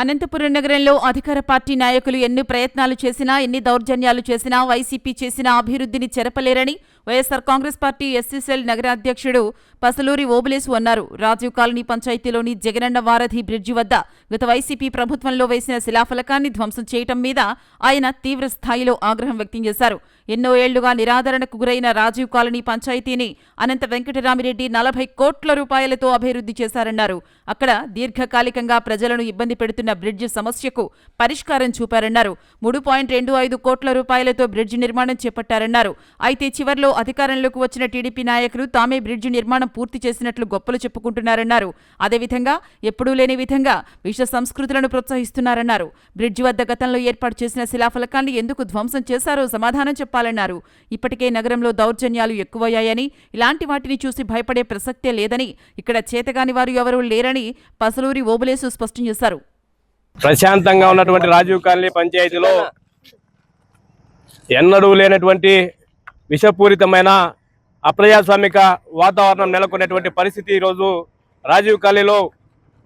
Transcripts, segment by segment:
అనంతపురం నగరంలో అధికార పార్టీ నాయకులు ఎన్ని ప్రయత్నాలు చేసినా, ఎన్ని దౌర్జన్యాలు చేసినా వైసీపీ చేసిన అభివృద్ధిని చెరపలేరని YSR Congress party SC cell నగర అధ్యక్షుడు పసలూరి ఓబులేసు అన్నారు. రాజీవ్ కాలనీ పంచాయతీలోని జగనన్న వారధి బ్రిడ్జి వద్ద గత వైసీపీ ప్రభుత్వంలో వేసిన శిలాఫలకాన్ని ధ్వంసం చేయటం మీద ఆయన తీవ్ర స్థాయిలో ఆగ్రహం వ్యక్తం చేశారు. ఎన్నో ఏళ్లుగా నిరాదరణకు గురైన రాజీవ్ కాలనీ పంచాయతీని అనంత వెంకటరామిరెడ్డి 40 కోట్ల రూపాయలతో అభివృద్ధి చేశారన్నారు. అక్కడ దీర్ఘకాలికంగా ప్రజలను ఇబ్బంది పెడుతున్న బ్రిడ్జి సమస్యకు పరిష్కారం చూపారన్నారు. 3.25 కోట్ల రూపాయలతో బ్రిడ్జి నిర్మాణం చేపట్టారన్నారు. అయితే చివర్లో అధికారంలోకి వచ్చిన టీడీపీ నాయకులు తామే బ్రిడ్జి నిర్మాణం పూర్తి చేసినట్లు గొప్పలు చెప్పుకుంటున్నారన్నారు. అదేవిధంగా ఎప్పుడూ లేని విధంగా విష సంస్కృతులను ప్రోత్సహిస్తున్నారన్నారు. బ్రిడ్జి వద్ద గతంలో ఏర్పాటు చేసిన శిలాఫలకాన్ని ఎందుకు ధ్వంసం చేశారో సమాధానం చెప్పాలన్నారు. ఇప్పటికే నగరంలో దౌర్జన్యాలు ఎక్కువయ్యాయని, ఇలాంటి వాటిని చూసి భయపడే ప్రసక్తే లేదని, ఇక్కడ చేతగాని వారు ఎవరూ లేరని పసలూరి ఓబులేసు స్పష్టం చేశారు. ప్రశాంతంగా ఉన్నటువంటి రాజీవ్ కాలనీ పంచాయతీలో ఎన్నడూ లేనటువంటి విషపూరితమైన అప్రజాస్వామిక వాతావరణం నెలకొన్నటువంటి పరిస్థితి ఈరోజు రాజీవ్ కాలనీలో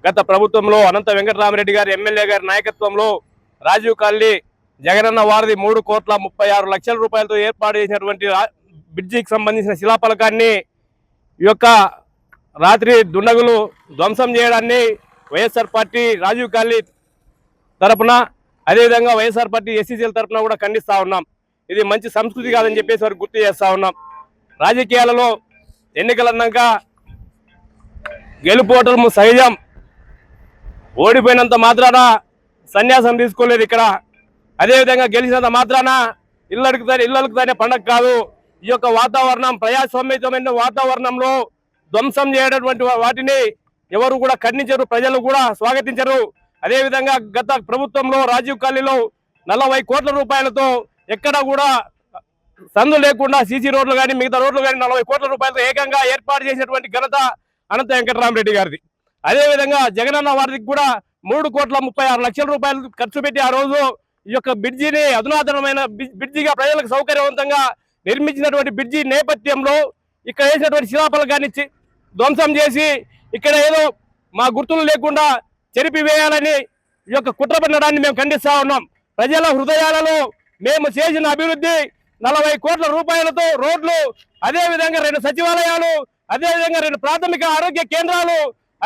గత ప్రభుత్వంలో అనంత వెంకటరామిరెడ్డి గారి ఎమ్మెల్యే గారి నాయకత్వంలో రాజీవ్ కాలనీ జగనన్న వారధి 3,36,00,000 రూపాయలతో ఏర్పాటు చేసినటువంటి బ్రిడ్జికి సంబంధించిన శిలాఫలకాన్ని ఈ యొక్క రాత్రి దుండగులు ధ్వంసం చేయడాన్ని వైఎస్ఆర్ పార్టీ రాజీవ్ కాలనీ తరపున, అదేవిధంగా వైఎస్ఆర్ పార్టీ ఎస్సీసీల తరపున కూడా ఖండిస్తూ ఉన్నాం. ఇది మంచి సంస్కృతి కాదని చెప్పేసి వారికి గుర్తు చేస్తూ ఉన్నాం. రాజకీయాలలో ఎన్నికలన్నాక గెలుపోవటం సహజం. ఓడిపోయినంత మాత్రాన సన్యాసం తీసుకోలేదు ఇక్కడ. అదేవిధంగా గెలిచినంత మాత్రాన ఇళ్ళడుకుతానే పండగ కాదు. ఈ యొక్క వాతావరణం ప్రజాస్వామ్యమైన వాతావరణంలో ధ్వంసం చేయనటువంటి వాటిని ఎవరు కూడా ఖండించరు, ప్రజలు కూడా స్వాగతించరు. అదేవిధంగా గత ప్రభుత్వంలో రాజీవ్ కాలనీలో 40 కోట్ల రూపాయలతో ఎక్కడ కూడా సందు లేకుండా సీసీ రోడ్లు కానీ మిగతా రోడ్లు కానీ 40 కోట్ల రూపాయలతో ఏకంగా ఏర్పాటు చేసినటువంటి ఘనత అనంత వెంకటరామిరెడ్డి గారిది. అదేవిధంగా జగనన్న వారికి కూడా 3,36,00,000 రూపాయలు ఖర్చు పెట్టి ఆ రోజు ఈ యొక్క బ్రిడ్జిని అధునాతనమైన బ్రిడ్జిగా ప్రజలకు సౌకర్యవంతంగా నిర్మించినటువంటి బ్రిడ్జి నేపథ్యంలో ఇక్కడ వేసినటువంటి శిలాఫలకాన్ని ధ్వంసం చేసి ఇక్కడ ఏదో మా గుర్తులు లేకుండా చెరిపివేయాలని ఈ యొక్క కుట్ర పన్నడాన్ని మేము ఖండిస్తా ఉన్నాం. ప్రజల హృదయాలలో మేము చేసిన అభివృద్ధి 40 కోట్ల రూపాయలతో రోడ్లు, అదేవిధంగా 2 సచివాలయాలు, అదేవిధంగా 2 ప్రాథమిక ఆరోగ్య కేంద్రాలు,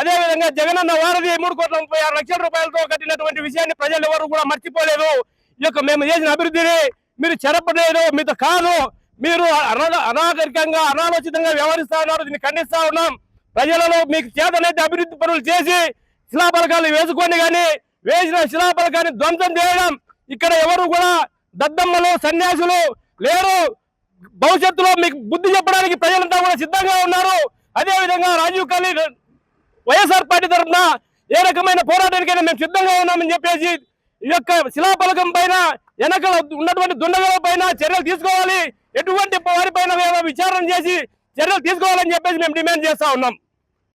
అదేవిధంగా జగనన్న వారధి 3,36,00,000 రూపాయలతో కట్టినటువంటి విషయాన్ని ప్రజలు ఎవరు కూడా మర్చిపోలేదు. ఈ యొక్క మేము చేసిన అభివృద్ధిని మీరు చెరపలేదు, మీతో కాదు, మీరు అనాగరికంగా అనాలోచితంగా వ్యవహరిస్తా ఉన్నారు. దీన్ని ఖండిస్తా ఉన్నాం. ప్రజలలో మీకు చేతనైతే అభివృద్ధి పనులు చేసి శిలాఫలకాలు వేసుకొని కానీ వేసిన శిలాఫలకాన్ని ధ్వంసం చేయడం, ఇక్కడ ఎవరు కూడా దద్దమ్మలు సన్యాసులు లేరు. భవిష్యత్తులో మీకు బుద్ధి చెప్పడానికి ప్రజలంతా కూడా సిద్ధంగా ఉన్నారు. అదేవిధంగా రాజీవ్ కాలనీ వైఎస్ఆర్ పార్టీ తరఫున ఏ రకమైన పోరాటానికైనా మేము సిద్ధంగా ఉన్నామని చెప్పేసి ఈ యొక్క శిలాఫలకం పైన వెనకల ఉన్నటువంటి దుండగుల పైన చర్యలు తీసుకోవాలి, ఎటువంటి వారిపైన విచారణ చేసి చర్యలు తీసుకోవాలని చెప్పేసి మేము డిమాండ్ చేస్తా ఉన్నాం.